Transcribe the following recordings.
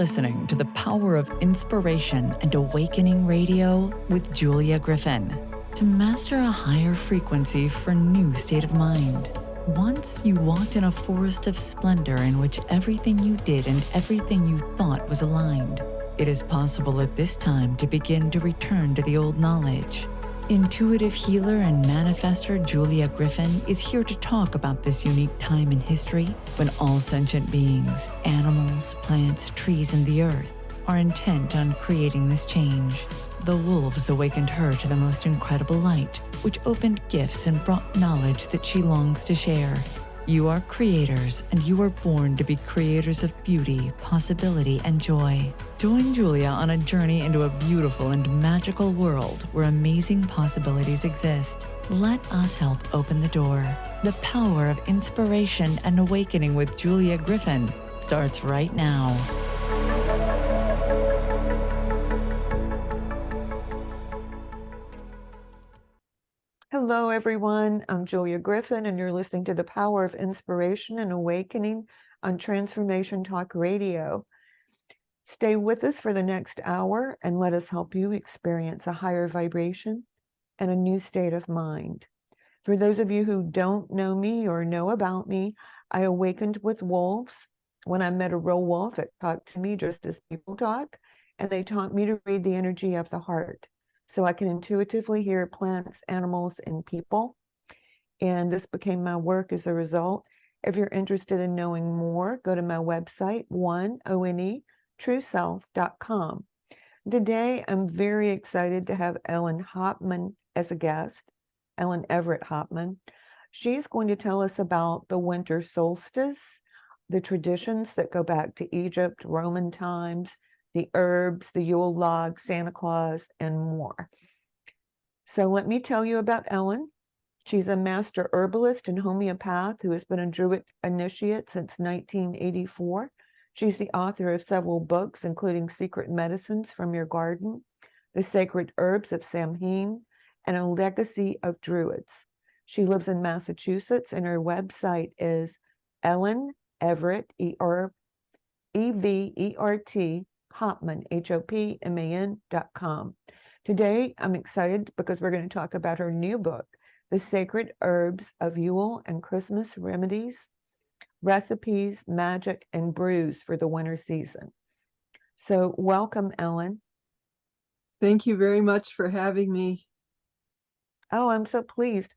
listening to the Power of Inspiration and Awakening Radio with Julia Griffin. To master a higher frequency for a new state of mind. Once you walked in a forest of splendor in which everything you did and everything you thought was aligned. It is possible at this time to begin to return to the old knowledge. Intuitive healer and manifester Julia Griffin is here to talk about this unique time in history when all sentient beings, animals, plants, trees, and the earth are intent on creating this change. The wolves awakened her to the most incredible light, which opened gifts and brought knowledge that she longs to share. You are creators, and you are born to be creators of beauty, possibility, and joy. Join Julia on a journey into a beautiful and magical world where amazing possibilities exist. Let us help open the door. The Power of Inspiration and Awakening with Julia Griffin starts right now. Hello, everyone. I'm Julia Griffin, and you're listening to The Power of Inspiration and Awakening on Transformation Talk Radio. Stay with us for the next hour and let us help you experience a higher vibration and a new state of mind. For those of you who don't know me or know about me, I awakened with wolves. When I met a real wolf, it talked to me just as people talk, and they taught me to read the energy of the heart. So I can intuitively hear plants, animals, and people. And this became my work as a result. If you're interested in knowing more, go to my website, trueself.com. Today, I'm very excited to have Ellen Hopman as a guest, Ellen Everett Hopman. She's going to tell us about the winter solstice, the traditions that go back to Egypt, Roman times, the herbs, the Yule log, Santa Claus, and more. So let me tell you about Ellen. She's a master herbalist and homeopath who has been a Druid initiate since 1984. She's the author of several books, including Secret Medicines from Your Garden, The Sacred Herbs of Samhain, and A Legacy of Druids. She lives in Massachusetts, and her website is Ellen Everett, Evert, Hopman, HOPMAN.com. Today, I'm excited because we're going to talk about her new book, The Sacred Herbs of Yule and Christmas Remedies, Recipes, Magic, and Brews for the Winter Season. So welcome, Ellen. Thank you very much for having me. Oh, I'm so pleased.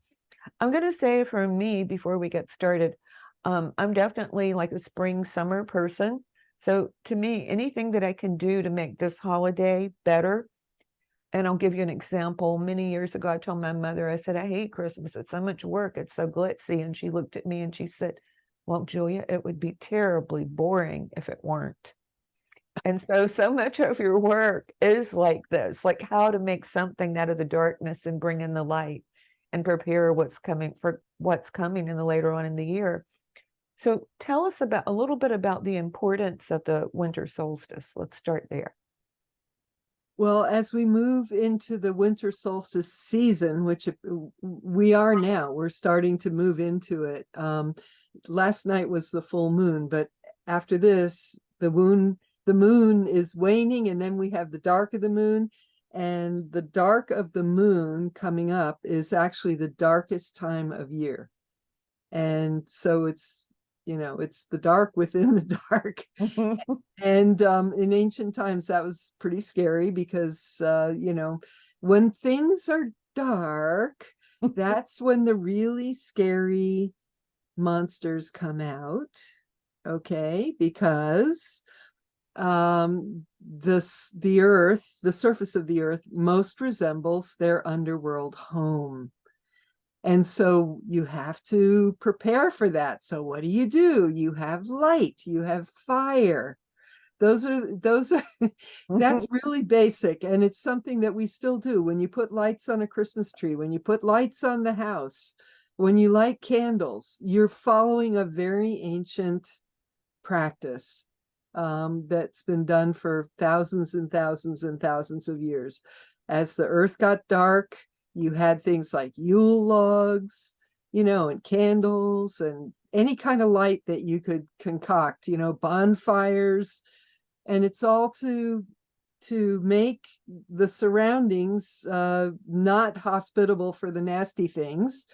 I'm going to say for me, before we get started, I'm definitely like a spring, summer person. So to me, anything that I can do to make this holiday better, and I'll give you an example. Many years ago, I told my mother, I said, I hate Christmas. It's so much work. It's so glitzy. And she looked at me and she said, well, Julia, it would be terribly boring if it weren't. And so much of your work is like this, like how to make something out of the darkness and bring in the light and prepare what's coming in the later on in the year. So tell us a little bit about the importance of the winter solstice. Let's start there. Well, as we move into the winter solstice season, which we are now, we're starting to move into it. Last night was the full moon, but after this, the moon is waning, and then we have the dark of the moon. And the dark of the moon coming up is actually the darkest time of year. And so it's the dark within the dark. And in ancient times, that was pretty scary because, when things are dark, that's when the really scary monsters come out. Okay, because the surface of the earth most resembles their underworld home. And so you have to prepare for that. So what do? You have light, you have fire. Those are that's really basic. And it's something that we still do. When you put lights on a Christmas tree, when you put lights on the house, when you light candles, you're following a very ancient practice that's been done for thousands and thousands and thousands of years. As the earth got dark, you had things like Yule logs, and candles and any kind of light that you could concoct, bonfires, And it's all to make the surroundings not hospitable for the nasty things.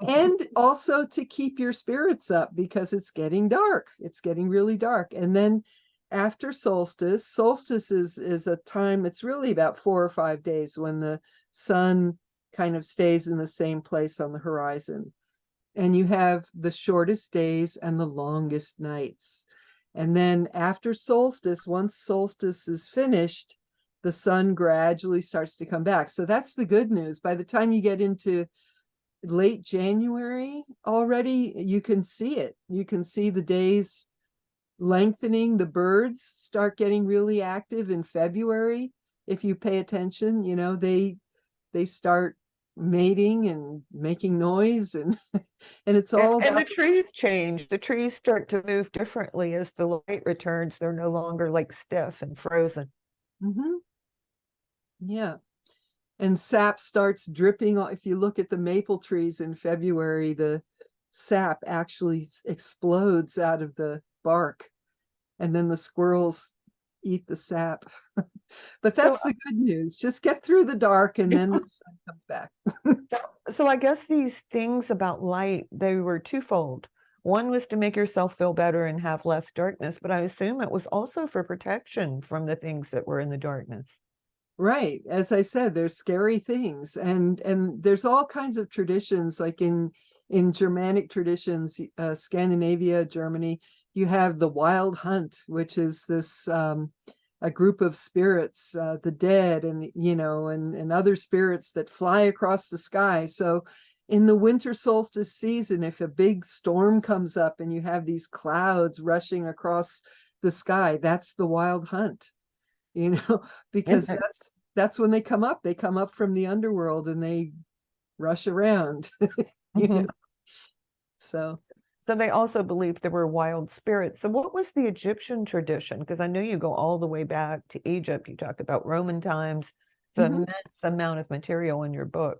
And also to keep your spirits up, because it's getting dark. It's getting really dark. And then after solstice is a time, it's really about 4 or 5 days when the sun kind of stays in the same place on the horizon. And you have the shortest days and the longest nights. And then after solstice, once solstice is finished, the sun gradually starts to come back. So that's the good news. By the time you get into late January already, you can see it. You can see the days lengthening. The birds start getting really active in February. If you pay attention, they start mating and making noise, and and it's all And the about trees change. The trees start to move differently as the light returns. They're no longer like stiff and frozen. Mhm. Yeah. And sap starts dripping. If you look at the maple trees in February, the sap actually explodes out of the bark, and then the squirrels eat the sap. But So, that's the good news. Just get through the dark, and then the sun comes back. so I guess these things about light, they were twofold. One was to make yourself feel better and have less darkness, but I assume it was also for protection from the things that were in the darkness. Right. As I said, there's scary things, and there's all kinds of traditions, like in Germanic traditions, Scandinavia, Germany, you have the wild hunt, which is this a group of spirits, the dead, and and other spirits that fly across the sky. So in the winter solstice season, if a big storm comes up and you have these clouds rushing across the sky, that's the wild hunt. Because Okay. that's when they come up. They come up from the underworld and they rush around. you know. Mhm. So So they also believed there were wild spirits. So what was the Egyptian tradition? Because I know you go all the way back to Egypt. You talk about Roman times. It's an mhm. immense amount of material in your book.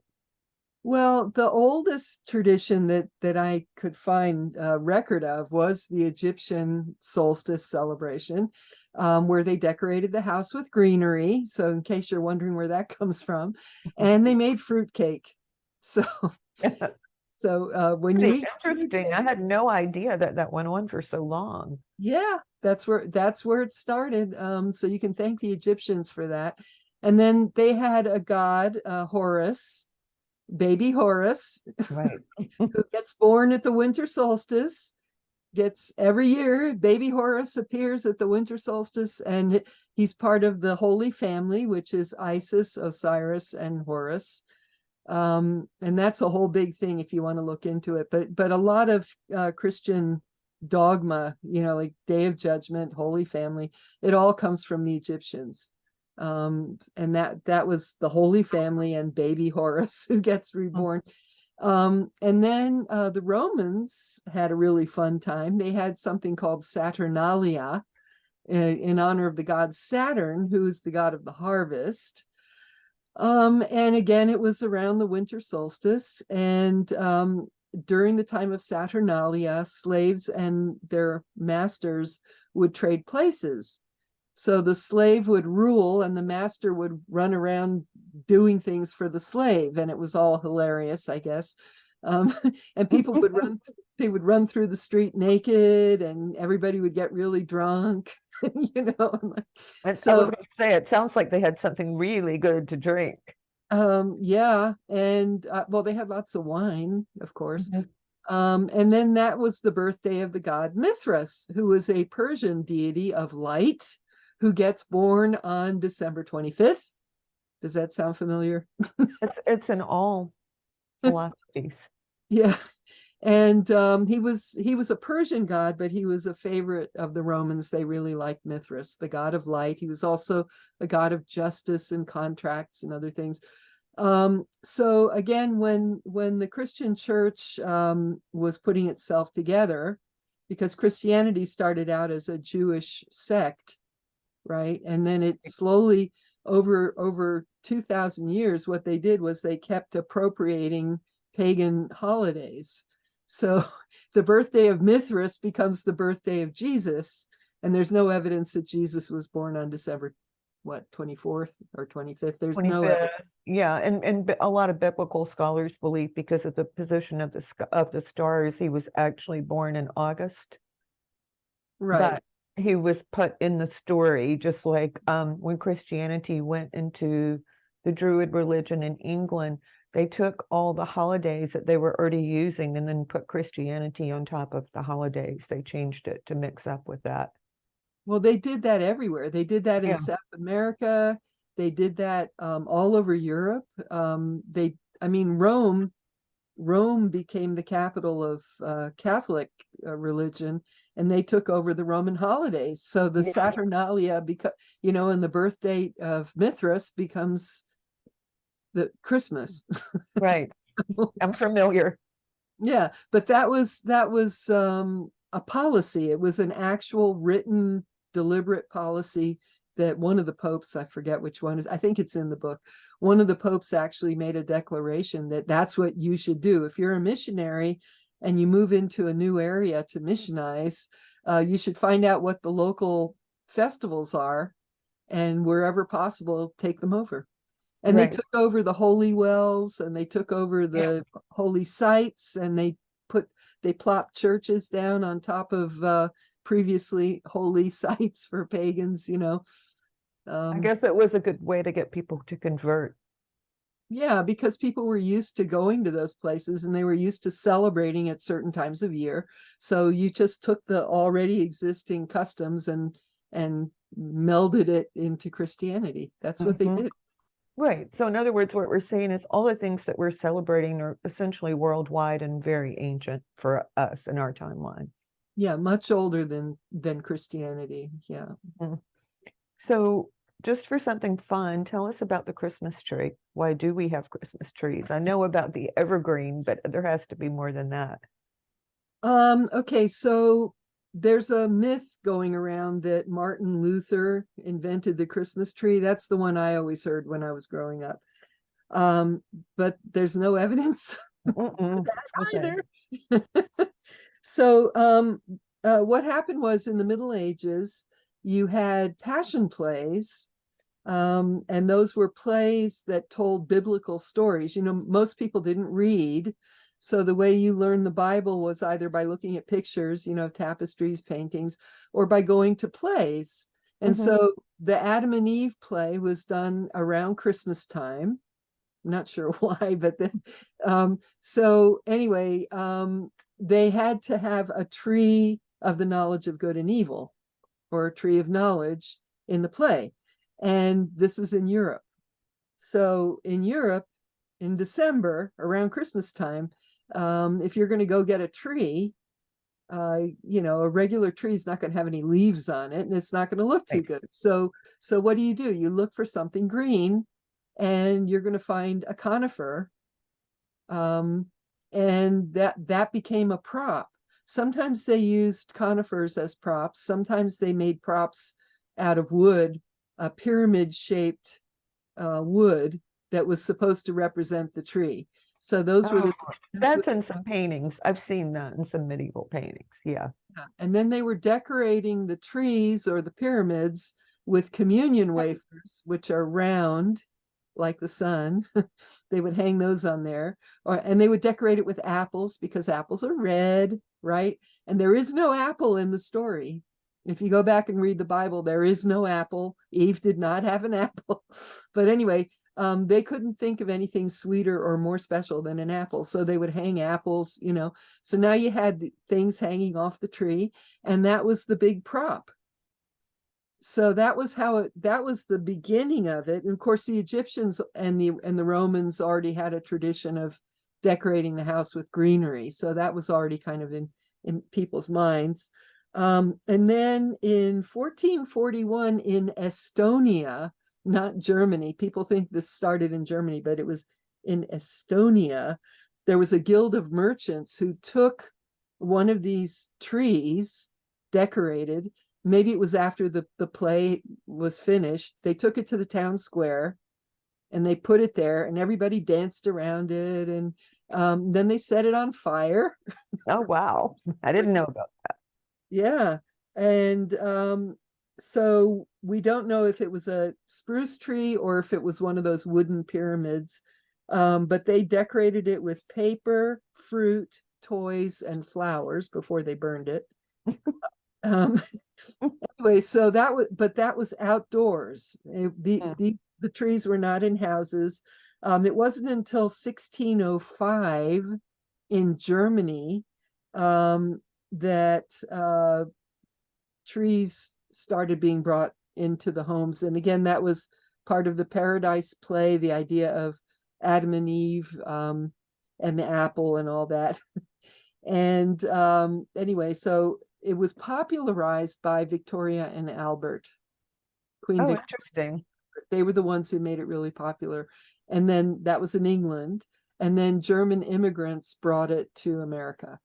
Well, the oldest tradition that I could find a record of was the Egyptian solstice celebration, where they decorated the house with greenery. So in case you're wondering where that comes from, and they made fruitcake. So when you Pretty eat interesting. I fruitcake, had no idea that that went on for so long. yeah, that's where it started. So you can thank the Egyptians for that. And then they had a god, Horus, baby Horus, Right. who gets born at the winter solstice. Gets every year, baby Horus appears at the winter solstice, and he's part of the Holy Family, which is Isis, Osiris, and Horus. And that's a whole big thing if you want to look into it. But a lot of Christian dogma, like Day of Judgment, Holy Family, it all comes from the Egyptians. And that was the Holy Family and baby Horus who gets reborn. And then the Romans had a really fun time. They had something called Saturnalia in honor of the god Saturn, who is the god of the harvest. And again, it was around the winter solstice. And during the time of Saturnalia, slaves and their masters would trade places. So the slave would rule and the master would run around doing things for the slave. And it was all hilarious, I guess. And people would run through the street naked, and everybody would get really drunk, And I was So going to say, it sounds like they had something really good to drink. yeah. And well, they had lots of wine, of course. Mhm. And then that was the birthday of the god Mithras, who was a Persian deity of light, who gets born on December 25th. Does that sound familiar? It's in all philosophies. Yeah. And he was a Persian god, but he was a favorite of the Romans. They really liked Mithras, the god of light. He was also a god of justice and contracts and other things. So again, when the Christian church was putting itself together, because Christianity started out as a Jewish sect, right? And then it slowly, over 2,000 years, what they did was they kept appropriating pagan holidays. So the birthday of Mithras becomes the birthday of Jesus, And there's no evidence that Jesus was born on December, what, 24th or 25th? There's no 25th. evidence. Yeah, and a lot of biblical scholars believe because of the position of the stars, he was actually born in August. Right. But he was put in the story, just like when Christianity went into the Druid religion in England, they took all the holidays that they were already using and then put Christianity on top of the holidays. They changed it to mix up with that. Well, they did that everywhere. They did that in Yeah. South America. They did that all over Europe. Rome became the capital of Catholic religion, and they took over the Roman holidays. So the Yeah. Saturnalia, and the birth date of Mithras becomes the Christmas. Right. I'm familiar. Yeah, but that was a policy. It was an actual written, deliberate policy that one of the popes, I forget which one is, I think it's in the book. One of the popes actually made a declaration that that's what you should do. If you're a missionary and you move into a new area to missionize, you should find out what the local festivals are, and wherever possible, take them over. And Right. they took over the holy wells, and they took over the holy sites, and they plopped churches down on top of previously holy sites for pagans, I guess it was a good way to get people to convert. Yeah, because people were used to going to those places, and they were used to celebrating at certain times of year. So you just took the already existing customs and melded it into Christianity. That's what they Mhm. did. Right. So in other words, what we're saying is all the things that we're celebrating are essentially worldwide and very ancient for us in our timeline. Yeah, much older than Christianity. Yeah. Mhm. So just for something fun, tell us about the Christmas tree. Why do we have Christmas trees? I know about the evergreen, but there has to be more than that. Okay, so there's a myth going around that Martin Luther invented the Christmas tree. That's the one I always heard when I was growing up. But there's no evidence Mm-mm. either. So what happened was, in the Middle Ages, you had passion plays, and those were plays that told biblical stories. Most people didn't read, so the way you learned the Bible was either by looking at pictures, tapestries, paintings, or by going to plays. And Mhm. so the Adam and Eve play was done around Christmas time. I'm not sure why, but then so anyway, they had to have a tree of the knowledge of good and evil, or a tree of knowledge, in the play. And this is in Europe. So in Europe, in December, around Christmas time, if you're going to go get a tree, a regular tree is not going to have any leaves on it, and it's not going to look too Right. good. So what do? You look for something green, and you're going to find a conifer. And that became a prop. Sometimes they used conifers as props. Sometimes they made props out of wood, a pyramid-shaped wood that was supposed to represent the tree. So those were That's in some paintings. I've seen that in some medieval paintings. Yeah. and then they were decorating the trees or the pyramids with communion wafers, which are round like the sun. They would hang those on there, and they would decorate it with apples, because apples are red, right? And there is no apple in the story. If you go back and read the Bible, there is no apple. Eve did not have an apple. But anyway, they couldn't think of anything sweeter or more special than an apple. So they would hang apples, So now you had things hanging off the tree, and that was the big prop. So that was that was the beginning of it. And of course, the Egyptians and the Romans already had a tradition of decorating the house with greenery. So that was already kind of in people's minds. And then in 1441 in Estonia, not Germany, people think this started in Germany, but it was in Estonia, there was a guild of merchants who took one of these trees, decorated. Maybe it was after the play was finished. They took it to the town square, and they put it there, and everybody danced around it. And then they set it on fire. Oh, wow. I didn't know about that. Yeah. And so we don't know if it was a spruce tree or if it was one of those wooden pyramids. But they decorated it with paper, fruit, toys, and flowers before they burned it. Um, anyway, so that was outdoors. The trees were not in houses. It wasn't until 1605 in Germany that trees started being brought into the homes. And again, that was part of the Paradise play, the idea of Adam and Eve and the apple and all that. And anyway, so it was popularized by Victoria and Albert. Queen Oh, Victoria. interesting. They were the ones who made it really popular. And then that was in England. And then German immigrants brought it to America.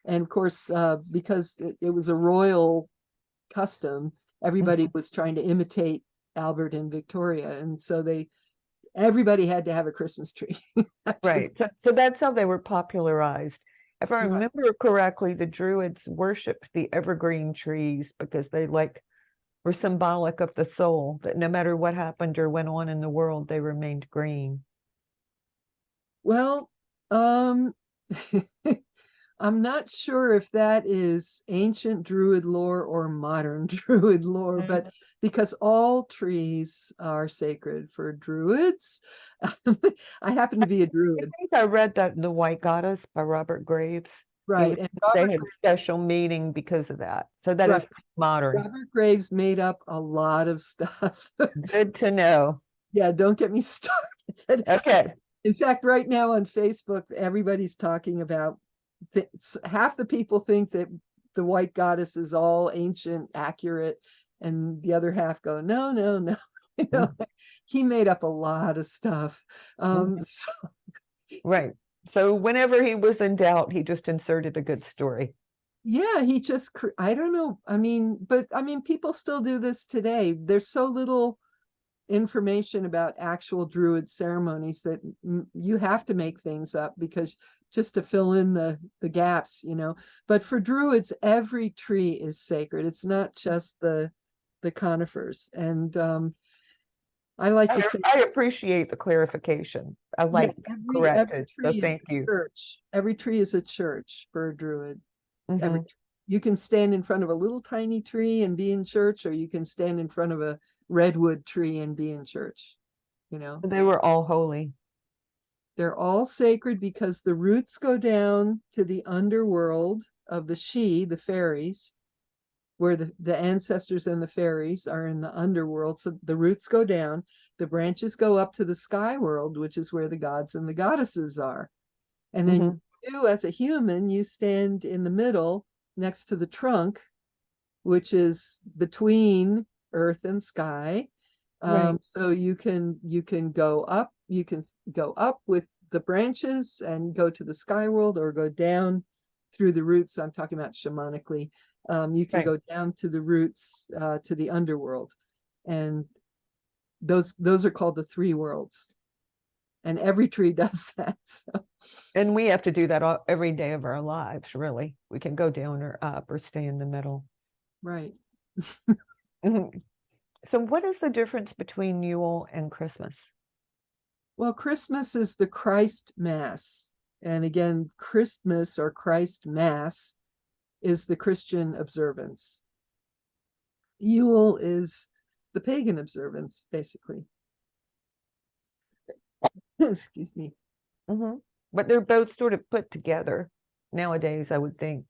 And of course, because it was a royal custom, everybody was trying to imitate Albert and Victoria. And so everybody had to have a Christmas tree. Right. So that's how they were popularized. If I Right. remember correctly, the Druids worshipped the evergreen trees because they were symbolic of the soul, that no matter what happened or went on in the world, they remained green. Well, I'm not sure if that is ancient Druid lore or modern Druid lore, but because all trees are sacred for Druids. I happen to be a I Druid. think I read that in The White Goddess by Robert Graves. Right. And They had special meaning because of that. So that is modern. Robert Graves made up a lot of stuff. Good to know. Yeah, don't get me started. Okay. In fact, right now on Facebook, everybody's talking about half the people think that the White Goddess is all ancient, accurate, and the other half go, no, no, no. You know, he made up a lot of stuff. Right. So whenever he was in doubt, he just inserted a good story. Yeah, he just, I don't know. But people still do this today. There's so little information about actual Druid ceremonies that you have to make things up because just to fill in the gaps, but for Druids, every tree is sacred. It's not just the conifers. And I like to say, I appreciate the clarification. I like corrected. So thank you. Church. Every tree is a church for a Druid. Mhm. You can stand in front of a little tiny tree and be in church, or you can stand in front of a redwood tree and be in church. They were all holy. They're all sacred because the roots go down to the underworld of the Sidhe, the fairies, where the ancestors and the fairies are in the underworld. So the roots go down, the branches go up to the sky world, which is where the gods and the goddesses are. And then you, as a human, you stand in the middle next to the trunk, which is between earth and sky. Right. So you can go up, with the branches and go to the sky world, or go down through the roots. I'm talking about shamanically. You can go down to the roots, to the underworld. And those are called the three worlds. And every tree does that. So. And we have to do that every day of our lives, really. We can go down or up or stay in the middle. Right. So what is the difference between Yule and Christmas? Well, Christmas is the Christ Mass. And again, Christmas or Christ Mass is the Christian observance. Yule is the pagan observance, basically. Excuse me. But they're both sort of put together nowadays, I would think.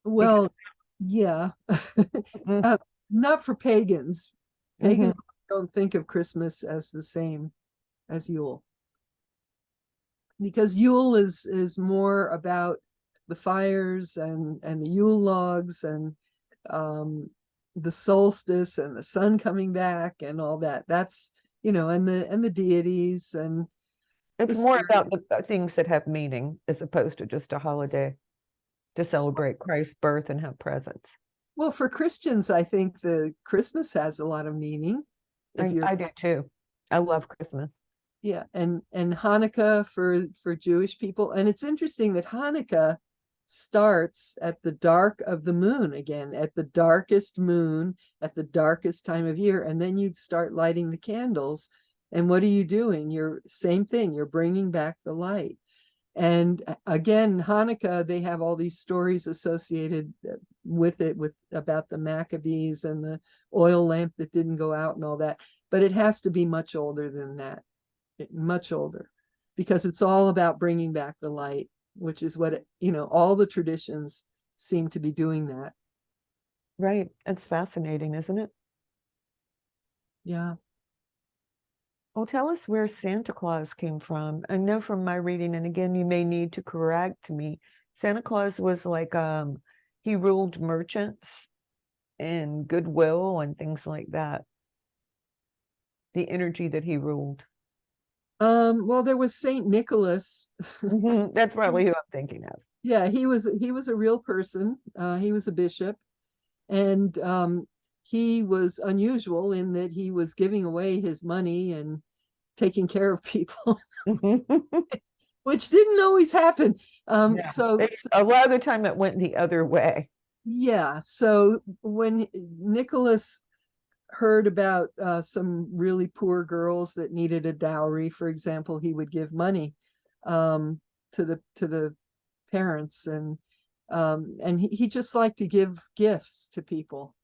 Well, yeah. Not for pagans. Pagans don't think of Christmas as the same as Yule. Because Yule is more about the fires and the Yule logs and the solstice and the sun coming back and all that. That's, and the deities, and it's more about the things that have meaning as opposed to just a holiday to celebrate Christ's birth and have presents. Well, for Christians, I think the Christmas has a lot of meaning. I do too. I love Christmas. Yeah, and Hanukkah for Jewish people. And it's interesting that Hanukkah starts at the dark of the moon again, at the darkest moon, at the darkest time of year. And then you start lighting the candles. And what are you doing? You're same thing. You're bringing back the light. And again, Hanukkah, they have all these stories associated with it, with about the Maccabees and the oil lamp that didn't go out and all that. But it has to be much older than that, much older, because it's all about bringing back the light, which is what, all the traditions seem to be doing that. Right. It's fascinating, isn't it? Yeah. Well, tell us where Santa Claus came from. I know from my reading, and again, you may need to correct me, Santa Claus was like, he ruled merchants and goodwill and things like that. The energy that he ruled. Well, there was Saint Nicholas. That's probably who I'm thinking of. Yeah, he was a real person. He was a bishop, and he was unusual in that he was giving away his money and taking care of people, which didn't always happen. Yeah. A lot of the time it went the other way. Yeah. So when Nicholas heard about some really poor girls that needed a dowry, for example, he would give money to the parents, and he just liked to give gifts to people.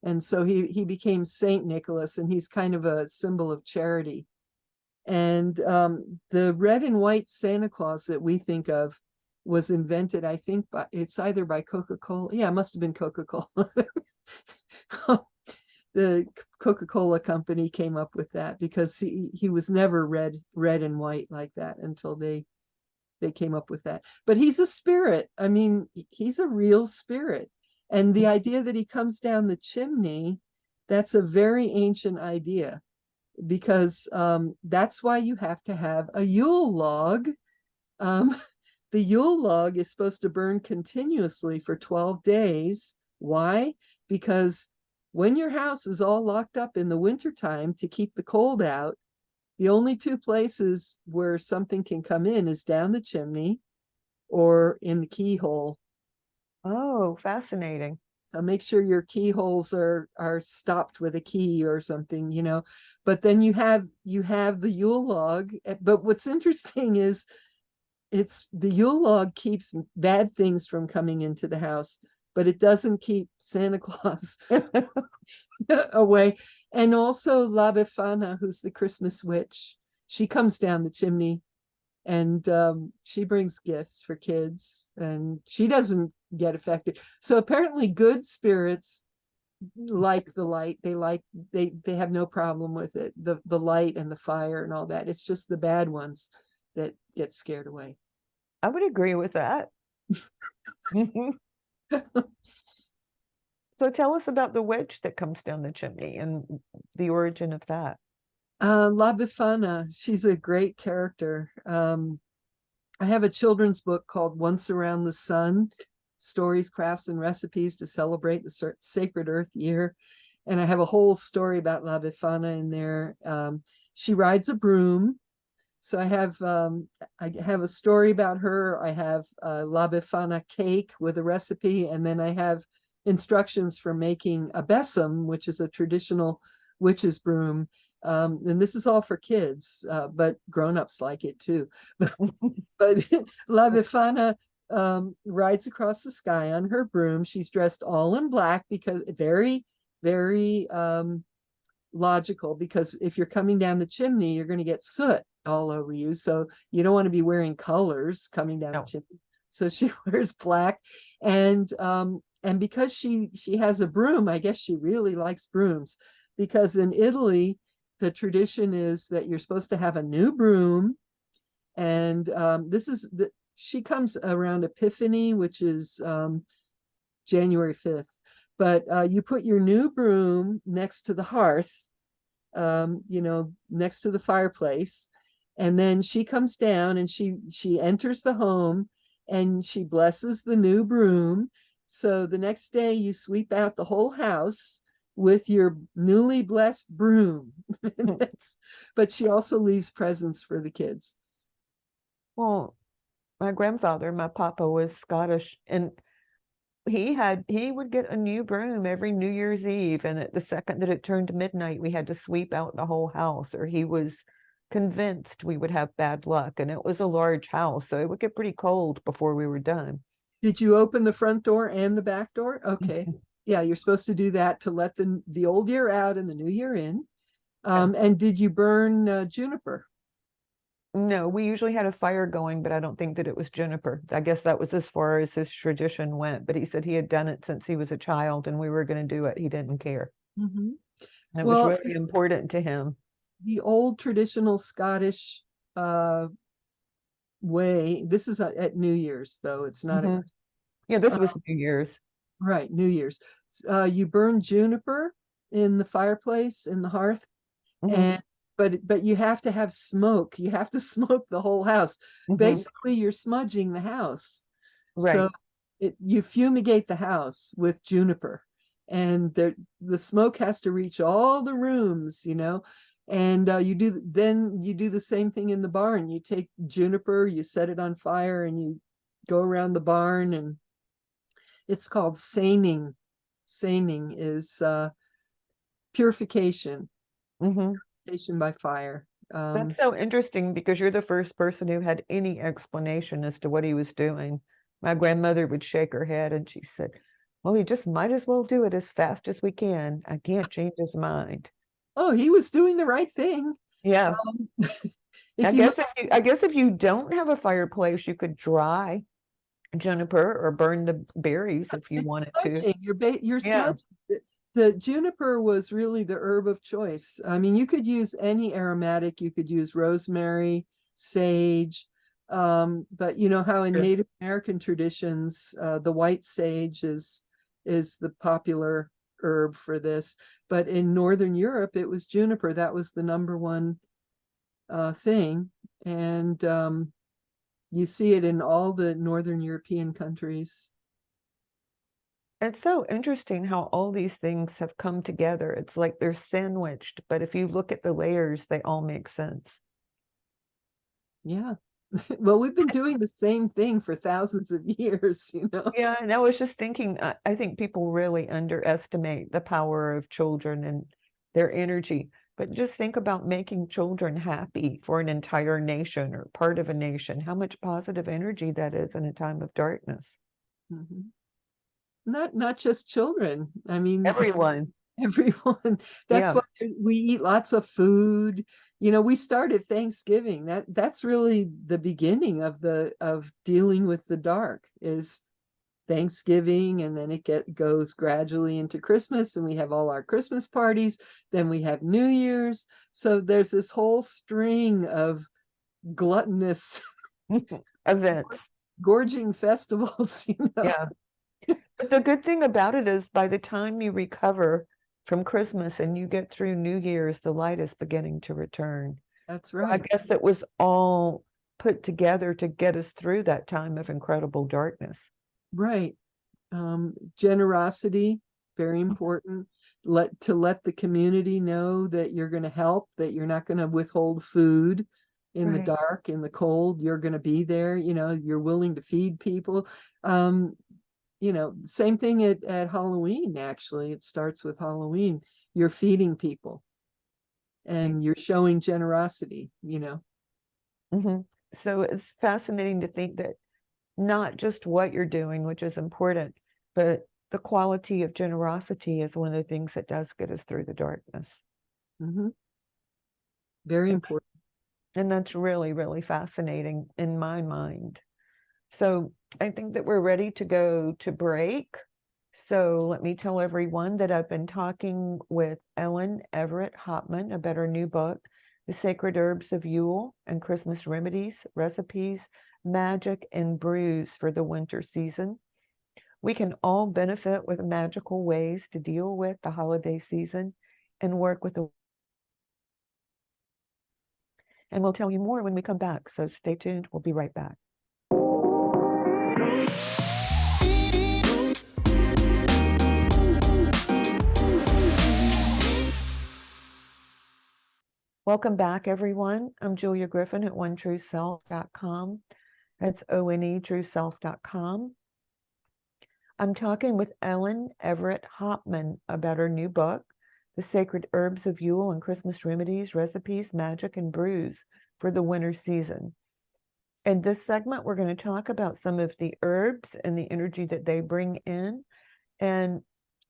And so he became Saint Nicholas, and he's kind of a symbol of charity. And the red and white Santa Claus that we think of was invented, I think, it's either by Coca-Cola. Yeah, it must have been Coca-Cola. The Coca-Cola company came up with that, because he was never red and white like that until they came up with that. But he's a spirit. I mean, he's a real spirit. And the idea that he comes down the chimney, that's a very ancient idea, because that's why you have to have a Yule log. The Yule log is supposed to burn continuously for 12 days. Why? Because when your house is all locked up in the wintertime to keep the cold out, the only two places where something can come in is down the chimney or in the keyhole. Oh, fascinating. So make sure your keyholes are stopped with a key or something, But then you have the Yule log. But what's interesting is it's the Yule log keeps bad things from coming into the house, but it doesn't keep Santa Claus away. And also La Befana, who's the Christmas witch, she comes down the chimney, and she brings gifts for kids, and she doesn't get affected. So apparently good spirits like the light. They have no problem with it, the light and the fire and all that. It's just the bad ones that get scared away. I would agree with that. So tell us about the witch that comes down the chimney and the origin of that. La Befana, she's a great character. I have a children's book called Once Around the Sun, Stories, Crafts, and Recipes to Celebrate the Sacred Earth Year. And I have a whole story about La Befana in there. She rides a broom. So I have a story about her. I have La Befana cake with a recipe, and then I have instructions for making a besom, which is a traditional witch's broom. And this is all for kids, but grown-ups like it too. But La Befana rides across the sky on her broom. She's dressed all in black, because very, very logical, because if you're coming down the chimney, you're going to get soot all over you. So you don't want to be wearing colors coming down the chimney. So she wears black, and because she has a broom, I guess she really likes brooms, because in Italy, the tradition is that you're supposed to have a new broom. And she comes around Epiphany, which is January 5th. But you put your new broom next to the hearth, next to the fireplace. And then she comes down and she enters the home, and she blesses the new broom. So the next day you sweep out the whole house with your newly blessed broom. But she also leaves presents for the kids. Well, My grandfather, my papa, was Scottish, and he would get a new broom every New Year's Eve, and at the second that it turned midnight, we had to sweep out the whole house, or he was convinced we would have bad luck. And it was a large house, so it would get pretty cold before we were done. Did you open the front door and the back door? Okay. Yeah, you're supposed to do that to let the old year out and the new year in. And did you burn juniper? No, we usually had a fire going, but I don't think that it was juniper. I guess that was as far as his tradition went, but he said he had done it since he was a child and we were going to do it. He didn't care. Mm-hmm. And it Well, was really important to him. The old traditional Scottish way, this is at New Year's, though. It's not Mhm. Yeah, this was New Year's. right, New Year's. You burn juniper in the fireplace, in the hearth, Mhm. and but you have to have smoke. You have to smoke the whole house. Mhm. Basically, you're smudging the house. Right. So you fumigate the house with juniper, and the smoke has to reach all the rooms, and you do the same thing in the barn. You take juniper, you set it on fire, and you go around the barn, and it's called seining. Seining is purification. Mhm. Purification by fire. That's so interesting because you're the first person who had any explanation as to what he was doing. My grandmother would shake her head and she said, well, he just might as well do it as fast as we can. I can't change his mind. Oh, he was doing the right thing. Yeah. If you I guess if you don't have a fireplace, you could dry juniper or burn the berries if you wanted smudging. to. You're Yeah. smudging. The juniper was really the herb of choice. I mean, you could use any aromatic. You could use rosemary, sage, but you know how in Sure. Native American traditions, the white sage is the popular herb for this. But in Northern Europe, it was juniper. That was the number one thing, and you see it in all the Northern European countries. It's so interesting how all these things have come together. It's like they're sandwiched, but if you look at the layers, they all make sense. Yeah. Well, we've been doing the same thing for thousands of years, Yeah, and I was just thinking, I think people really underestimate the power of children and their energy. But just think about making children happy for an entire nation or part of a nation, how much positive energy that is in a time of darkness. Mhm. Not just children. I mean, Everyone. everyone. That's Yeah. why we eat lots of food. We started Thanksgiving. That's really the beginning of dealing with the dark is Thanksgiving, and then it goes gradually into Christmas, and we have all our Christmas parties. Then we have New Year's. So there's this whole string of gluttonous Events. gorging festivals. Yeah. But the good thing about it is by the time you recover from Christmas and you get through New Year's, the light is beginning to return. That's I right. guess it was all put together to get us through that time of incredible darkness. Right. Generosity, very important. Let the community know that you're going to help, that you're not going to withhold food in the Right. dark, in the cold. You're going to be there. You're willing to feed people. Same thing at Halloween. Actually, it starts with Halloween. You're feeding people, and you're showing generosity. Mhm. So it's fascinating to think that not just what you're doing, which is important, but the quality of generosity is one of the things that does get us through the darkness. Mhm. Very important. And that's really, really fascinating in my mind. So I think that we're ready to go to break. So let me tell everyone that I've been talking with Ellen Everett Hopman about her new book, The Sacred Herbs of Yule and Christmas Remedies, Recipes, Magic, and Brews for the Winter Season. We can all benefit with magical ways to deal with the holiday season and work with the. And we'll tell you more when we come back. So stay tuned. We'll be right back. Welcome back, everyone. I'm Julia Griffin at OneTrueSelf.com. That's onetrueself.com. I'm talking with Ellen Everett Hopman about her new book, The Sacred Herbs of Yule and Christmas Remedies, Recipes, Magic, and Brews for the Winter Season. In this segment, we're going to talk about some of the herbs and the energy that they bring in. And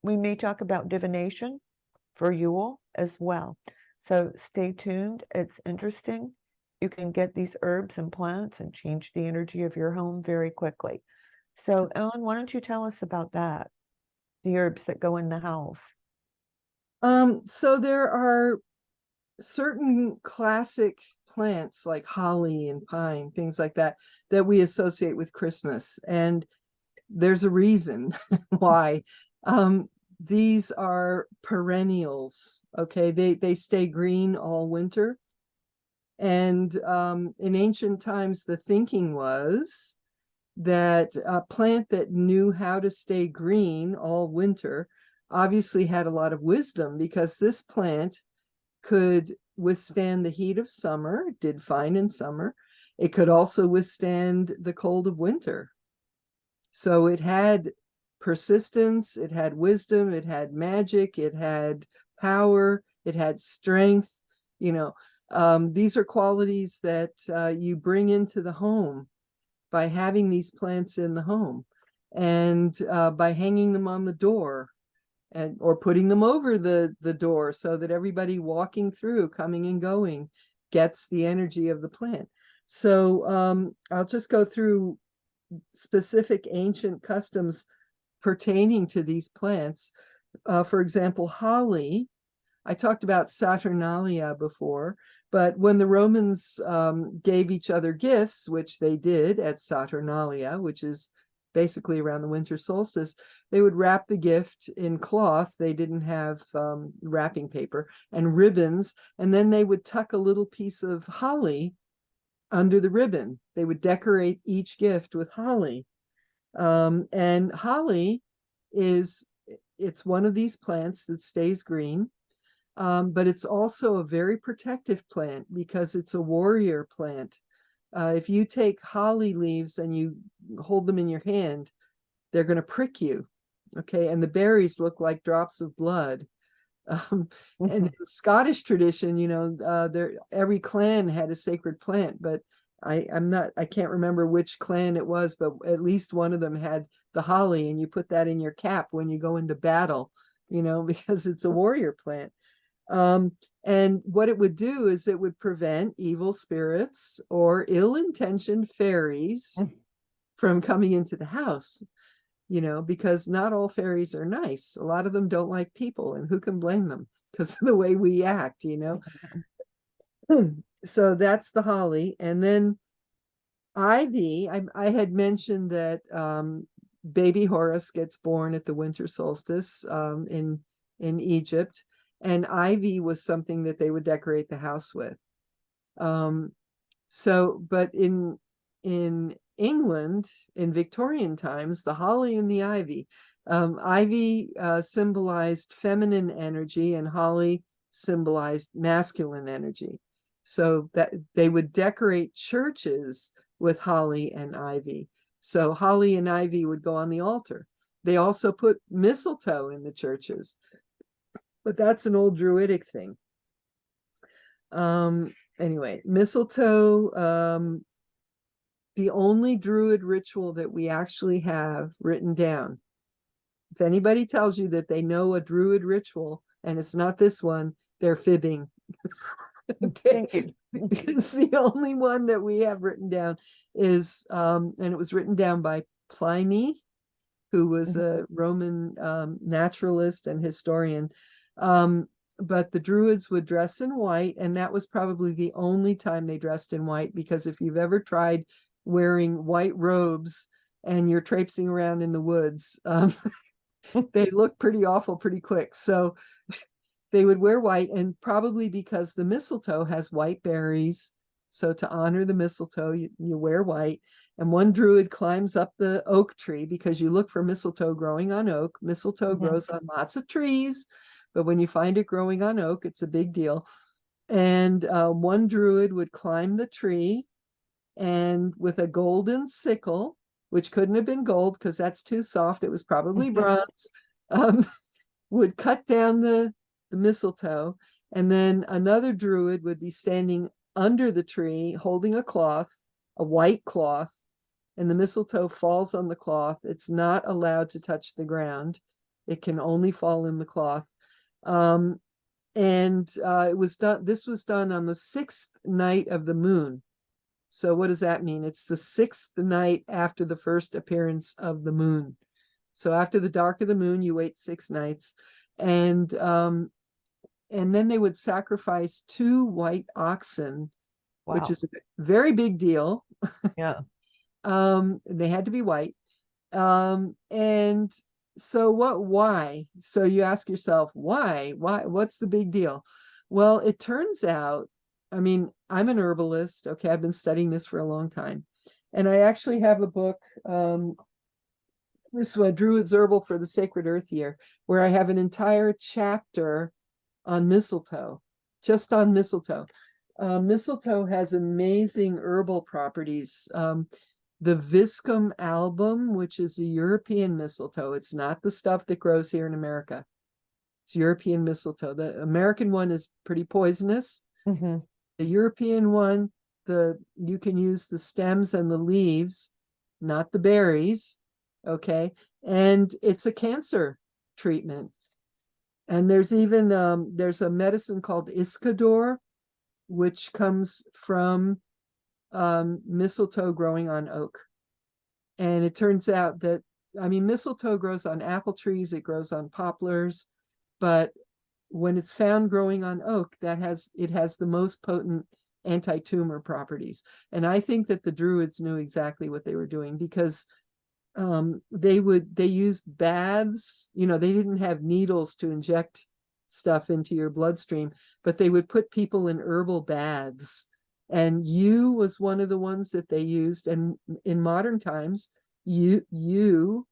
we may talk about divination for Yule as well. So stay tuned. It's interesting. You can get these herbs and plants and change the energy of your home very quickly. So Ellen, why don't you tell us about that? The herbs that go in the house. So there are certain classic plants like holly and pine, things like that, that we associate with Christmas. And there's a reason why. These are perennials. Okay, they stay green all winter. And in ancient times, the thinking was that a plant that knew how to stay green all winter obviously had a lot of wisdom, because this plant could withstand the heat of summer. It did fine in summer. It could also withstand the cold of winter. So it had persistence, it had wisdom, it had magic, it had power, it had strength. These are qualities that you bring into the home by having these plants in the home, and by hanging them on the door, or putting them over the door, so that everybody walking through, coming and going, gets the energy of the plant. So I'll just go through specific ancient customs pertaining to these plants. For example, holly. I talked about Saturnalia before, but when the Romans gave each other gifts, which they did at Saturnalia, which is basically around the winter solstice, they would wrap the gift in cloth. They didn't have wrapping paper, and ribbons, and then they would tuck a little piece of holly under the ribbon. They would decorate each gift with holly. And holly it's one of these plants that stays green, but it's also a very protective plant because it's a warrior plant. If you take holly leaves and you hold them in your hand, they're going to prick you. Okay. And the berries look like drops of blood. And in Scottish tradition, every clan had a sacred plant, but I can't remember which clan it was, but at least one of them had the holly, and you put that in your cap when you go into battle, because it's a warrior plant. And what it would do is it would prevent evil spirits or ill-intentioned fairies from coming into the house, because not all fairies are nice. A lot of them don't like people, and who can blame them because of the way we act, So that's the holly. And then ivy, I had mentioned that baby Horus gets born at the winter solstice in Egypt, and ivy was something that they would decorate the house with. But in England, in Victorian times, the holly and the ivy, symbolized feminine energy, and holly symbolized masculine energy. So that they would decorate churches with holly and ivy. So holly and ivy would go on the altar. They also put mistletoe in the churches, but that's an old Druidic thing. Anyway, mistletoe, the only Druid ritual that we actually have written down. If anybody tells you that they know a Druid ritual and it's not this one, they're fibbing. Thank you. Because the only one that we have written down is, and it was written down by Pliny, who was a Roman naturalist and historian. But the Druids would dress in white, and that was probably the only time they dressed in white, because if you've ever tried wearing white robes and you're traipsing around in the woods, they look pretty awful pretty quick. So they would wear white, and probably because the mistletoe has white berries. So to honor the mistletoe, you wear white. And one Druid climbs up the oak tree, because you look for mistletoe growing on oak. Mistletoe grows on lots of trees, but when you find it growing on oak, it's a big deal. And one Druid would climb the tree, and with a golden sickle, which couldn't have been gold because that's too soft, it was probably bronze, um, would cut down the mistletoe. And then another druid would be standing under the tree holding a cloth, a white cloth, and the mistletoe falls on the cloth. It's not allowed to touch the ground. It can only fall in the cloth. It was done. This was done on the 6th night of the moon. So what does that mean? It's the 6th night after the first appearance of the moon. So after the dark of the moon, you wait 6 nights, and then they would sacrifice 2 white oxen, Wow. which is a very big deal. Yeah. They had to be white. And so why? So you ask yourself, why? What's the big deal? Well, it turns out, I mean, I'm an herbalist. Okay. I've been studying this for a long time. And I actually have a book, this one, Druid's Herbal for the Sacred Earth Year, where I have an entire chapter on mistletoe, just on mistletoe. Mistletoe has amazing herbal properties. The Viscum album, which is a European mistletoe. It's not the stuff that grows here in America. It's European mistletoe. The American one is pretty poisonous. Mm-hmm. The European one, you can use the stems and the leaves, not the berries. Okay. And it's a cancer treatment. And there's even, there's a medicine called Iscador, which comes from mistletoe growing on oak. And it turns out that, I mean, mistletoe grows on apple trees, it grows on poplars, but when it's found growing on oak, it has the most potent anti-tumor properties. And I think that the Druids knew exactly what they were doing, because they used baths. You know, they didn't have needles to inject stuff into your bloodstream, but they would put people in herbal baths. And yew was one of the ones that they used. And in modern times, yew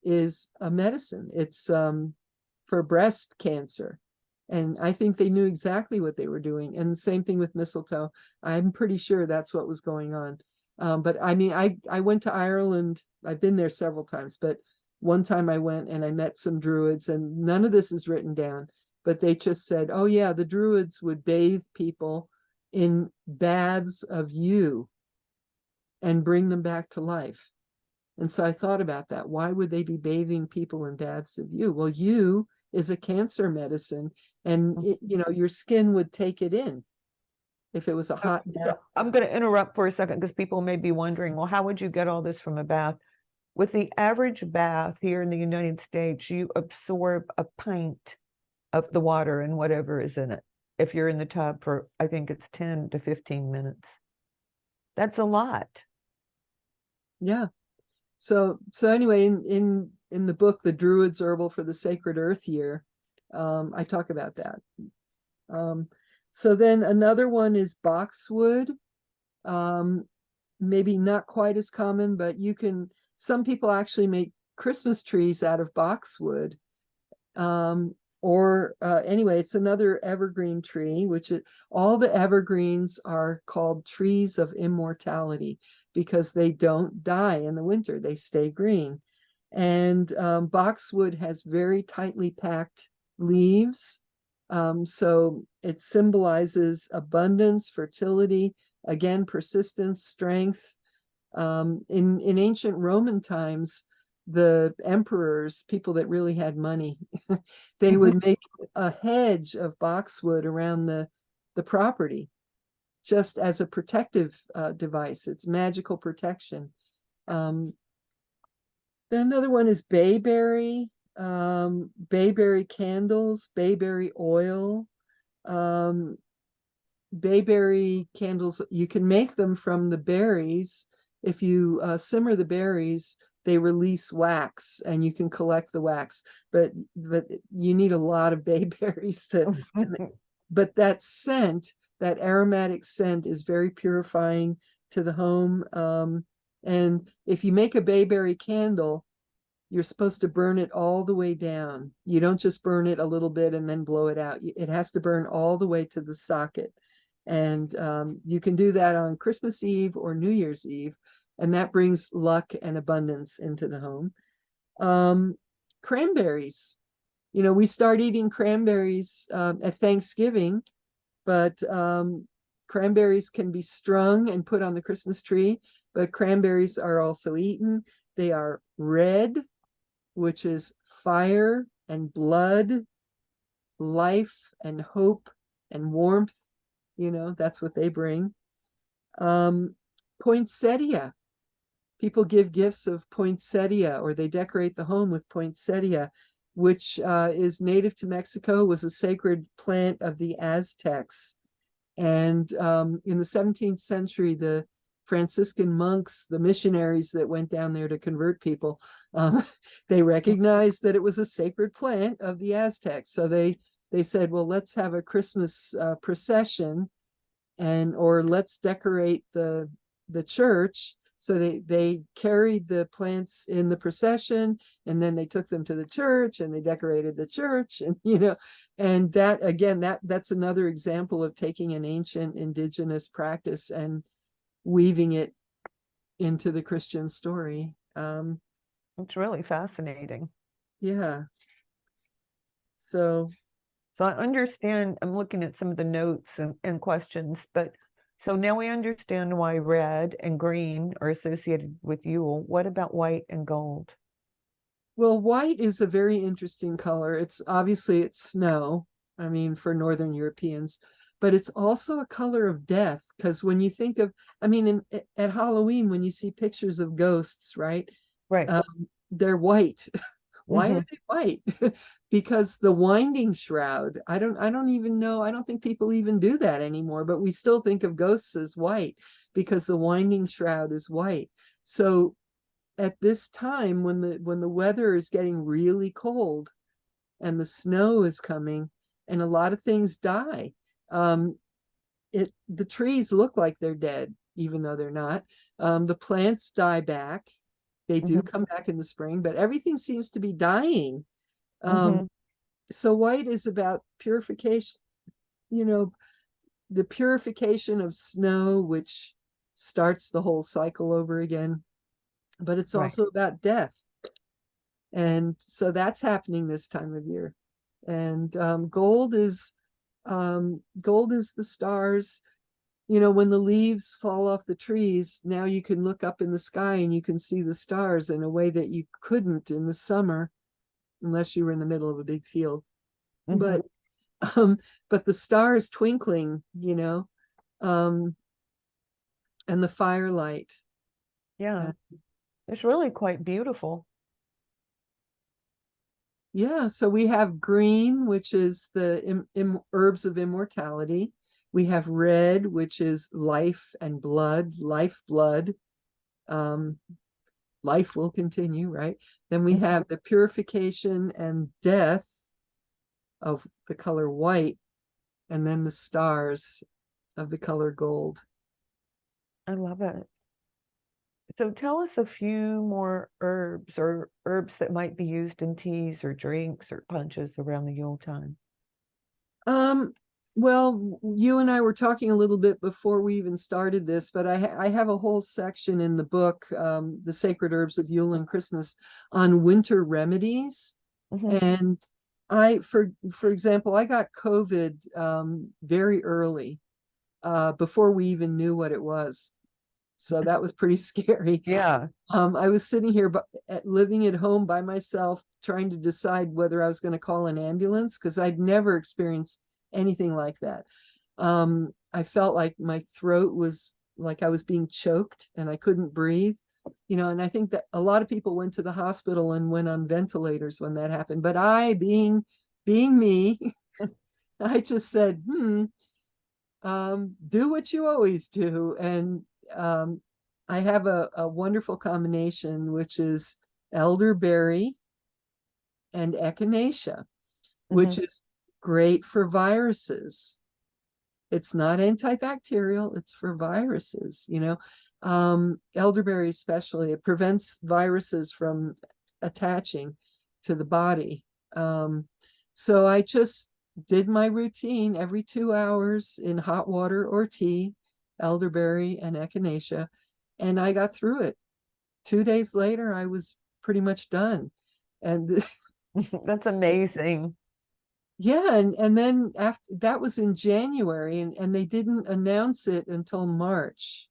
is a medicine. It's for breast cancer. And I think they knew exactly what they were doing. And the same thing with mistletoe. I'm pretty sure that's what was going on. But I mean, I went to Ireland. I've been there several times, but one time I went and I met some Druids, and none of this is written down, but they just said, oh yeah, the Druids would bathe people in baths of yew and bring them back to life. And so I thought about that. Why would they be bathing people in baths of yew? Well, yew is a cancer medicine, and your skin would take it in if it was a hot bath. So I'm going to interrupt for a second, because people may be wondering, well, how would you get all this from a bath? With the average bath here in the United States, you absorb a pint of the water and whatever is in it. If you're in the tub for, I think it's 10 to 15 minutes. That's a lot. Yeah. So anyway, in the book, The Druid's Herbal for the Sacred Earth Year, I talk about that. So then another one is boxwood. Maybe not quite as common, but some people actually make Christmas trees out of boxwood. Anyway, it's another evergreen tree, all the evergreens are called trees of immortality, because they don't die in the winter, they stay green. And boxwood has very tightly packed leaves. So it symbolizes abundance, fertility, again, persistence, strength. In ancient Roman times, the emperors, people that really had money, they would make a hedge of boxwood around the property, just as a protective device. It's magical protection. Then another one is bayberry, bayberry candles, bayberry oil. Bayberry candles, you can make them from the berries. If you simmer the berries, they release wax, and you can collect the wax, but you need a lot of bayberries but that scent, that aromatic scent, is very purifying to the home. And if you make a bayberry candle, you're supposed to burn it all the way down. You don't just burn it a little bit and then blow it out. It has to burn all the way to the socket. And you can do that on Christmas Eve or New Year's Eve, and that brings luck and abundance into the home. Cranberries. We start eating cranberries at Thanksgiving, but cranberries can be strung and put on the Christmas tree, but cranberries are also eaten. They are red, which is fire and blood, life and hope and warmth. That's what they bring. Poinsettia. People give gifts of poinsettia, or they decorate the home with poinsettia, which is native to Mexico, was a sacred plant of the Aztecs. And in the 17th century, the Franciscan monks, the missionaries that went down there to convert people, they recognized that it was a sacred plant of the Aztecs. So they said, well, let's have a Christmas procession, or let's decorate the church. So they carried the plants in the procession, and then they took them to the church and they decorated the church. And and that, again, that's another example of taking an ancient indigenous practice and weaving it into the Christian story. It's really fascinating. Yeah. So I understand, I'm looking at some of the notes and questions, but so now we understand why red and green are associated with Yule. What about white and gold? Well, white is a very interesting color. It's snow, for Northern Europeans, but it's also a color of death. Because when you think of, at Halloween, when you see pictures of ghosts, right? Right. They're white. Why are they white? Because the winding shroud, I don't even know. I don't think people even do that anymore, but we still think of ghosts as white because the winding shroud is white. So at this time, when the weather is getting really cold and the snow is coming and a lot of things die, the trees look like they're dead, even though they're not. The plants die back. They do come back in the spring, but everything seems to be dying. So white is about purification, the purification of snow, which starts the whole cycle over again. But it's also about death. And so that's happening this time of year. And gold is the stars. When the leaves fall off the trees, now you can look up in the sky and you can see the stars in a way that you couldn't in the summer, unless you were in the middle of a big field. But the stars twinkling, and the firelight. Yeah, it's really quite beautiful. Yeah, so we have green, which is the herbs of immortality. We have red, which is life and blood, lifeblood. Life will continue, right? Then we have the purification and death of the color white, and then the stars of the color gold. I love it. So tell us a few more herbs that might be used in teas or drinks or punches around the Yule time. Well, you and I were talking a little bit before we even started this, but I have a whole section in the book, The Sacred Herbs of Yule and Christmas, on winter remedies. And for example, I got COVID very early, before we even knew what it was. So that was pretty scary. Yeah. I was sitting here living at home by myself, trying to decide whether I was going to call an ambulance, because I'd never experienced anything like that. I felt like my throat was like I was being choked and I couldn't breathe, and I think that a lot of people went to the hospital and went on ventilators when that happened. But I, being me, I just said, do what you always do. And I have a wonderful combination, which is elderberry and echinacea, which is great for viruses. It's not antibacterial, it's for viruses, elderberry especially, it prevents viruses from attaching to the body. So I just did my routine every 2 hours in hot water or tea, elderberry and echinacea, and I got through it. 2 days later, I was pretty much done. And That's amazing. yeah, and then after that was in January, and they didn't announce it until March,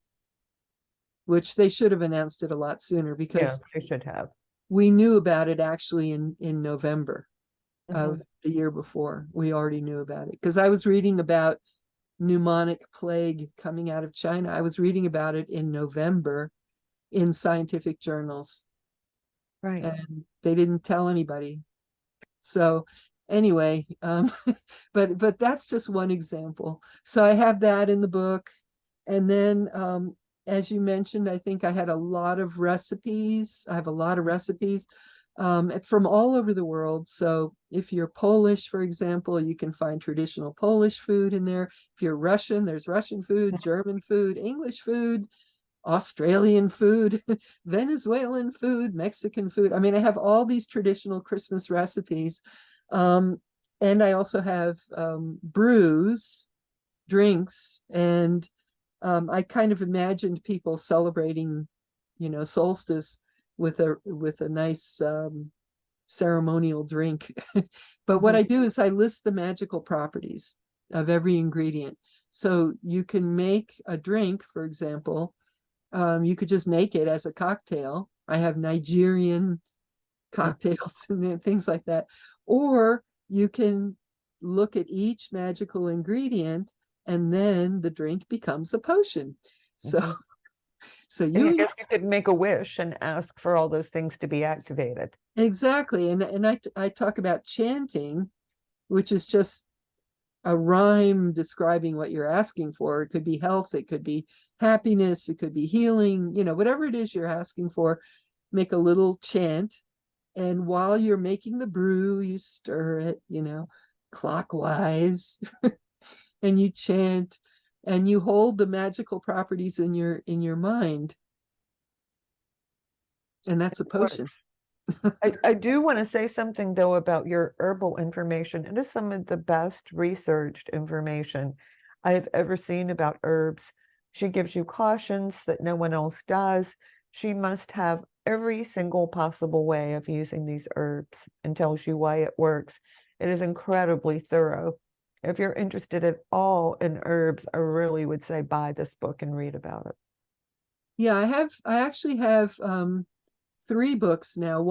which they should have announced it a lot sooner Yeah, because they should have. we knew about it actually in November Mhm. of the year before. We already knew about it because I was reading about pneumonic plague coming out of China. I was reading about it in November in scientific journals, Right. and they didn't tell anybody. So anyway, but that's just one example. So I have that in the book. And then as you mentioned, I think I had a lot of recipes. I have a lot of recipes from all over the world. So if you're Polish, for example, you can find traditional Polish food in there. If you're Russian, there's Russian food, German food, English food, Australian food, Venezuelan food, Mexican food. I mean, I have all these traditional Christmas recipes. And I also have brews, drinks, and I kind of imagined people celebrating, solstice with a nice ceremonial drink. But what I do is I list the magical properties of every ingredient. So you can make a drink, for example. You could just make it as a cocktail. I have Nigerian cocktails and things like that. Or you can look at each magical ingredient and then the drink becomes a potion. So so And I you guess you could make a wish and ask for all those things to be activated. exactly. And I talk about chanting, which is just a rhyme describing what you're asking for. It could be health, it could be happiness, it could be healing, whatever it is you're asking for, make a little chant. And while you're making the brew, you stir it, clockwise, and you chant, and you hold the magical properties in your mind. And that's a potion. I do want to say something though about your herbal information. It is some of the best researched information I have ever seen about herbs. She gives you cautions that no one else does. She must have every single possible way of using these herbs and tells you why it works. It is incredibly thorough. If you're interested at all in herbs, I really would say buy this book and read about it. Yeah, I actually have 3 books now.